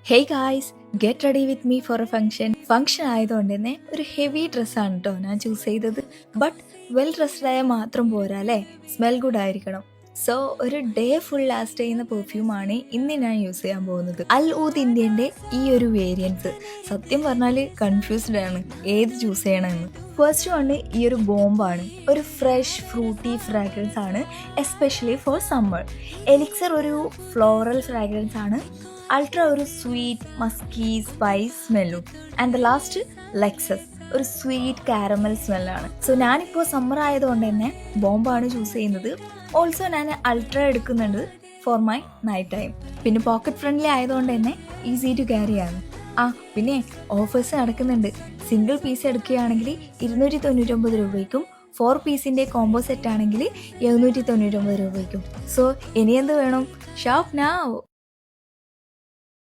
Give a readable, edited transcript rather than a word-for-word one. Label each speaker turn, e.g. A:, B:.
A: Hey guys, get ready with me for A function ആയതുകൊണ്ട് തന്നെ ഒരു ഹെവി ഡ്രസ്സാണ് കേട്ടോ ഞാൻ ചൂസ് ചെയ്തത്. ബട്ട് വെൽ ഡ്രസ്ഡ് ആയാൽ മാത്രം പോരാ അല്ലേ, സ്മെൽ ഗുഡ് ആയിരിക്കണം. സോ ഒരു ഡേ ഫുൾ ലാസ്റ്റ് ചെയ്യുന്ന പെർഫ്യൂമാണ് ഇന്ന് ഞാൻ യൂസ് ചെയ്യാൻ പോകുന്നത്. അൽ ഊദ് ഇന്ത്യൻ്റെ ഈ ഒരു വേരിയൻസ് സത്യം പറഞ്ഞാൽ കൺഫ്യൂസ്ഡ് ആണ് ഏത് ചൂസ് ചെയ്യണമെന്ന്. ഫസ്റ്റ് വണ് ഈ ഒരു ബോംബാണ്. ഒരു ഫ്രഷ് ഫ്രൂട്ടി ഫ്രാഗ്രൻസ് ആണ്, എസ്പെഷ്യലി ഫോർ സമ്മർ. എലിക്സർ ഒരു ഫ്ലോറൽ ഫ്രാഗ്രൻസ് ആണ്. അൾട്ര ഒരു സ്വീറ്റ് മസ്കി സ്പൈസ് സ്മെല്ലും. ആൻഡ് ദ ലാസ്റ്റ് ലെക്സസ് ഒരു സ്വീറ്റ് കാരമൽ സ്മെല്ലാണ്. സോ ഞാനിപ്പോൾ സമ്മർ ആയതുകൊണ്ട് തന്നെ ബോംബാണ് ചൂസ് ചെയ്യുന്നത്. ഓൾസോ ഞാൻ അൾട്ര എടുക്കുന്നുണ്ട് ഫോർ മൈ നൈറ്റ് ടൈം. പിന്നെ പോക്കറ്റ് ഫ്രണ്ട്ലി ആയതുകൊണ്ട് തന്നെ ഈസി ടു ക്യാരി ആണ്. പിന്നെ ഓഫേഴ്സ് നടക്കുന്നുണ്ട്. സിംഗിൾ പീസ് എടുക്കുകയാണെങ്കിൽ 299 രൂപയ്ക്കും 4 പീസിൻ്റെ കോംബോ സെറ്റ് ആണെങ്കിൽ 799 രൂപയ്ക്കും. സോ ഇനി എന്ത് വേണം, ഷോപ്പ് നൗ.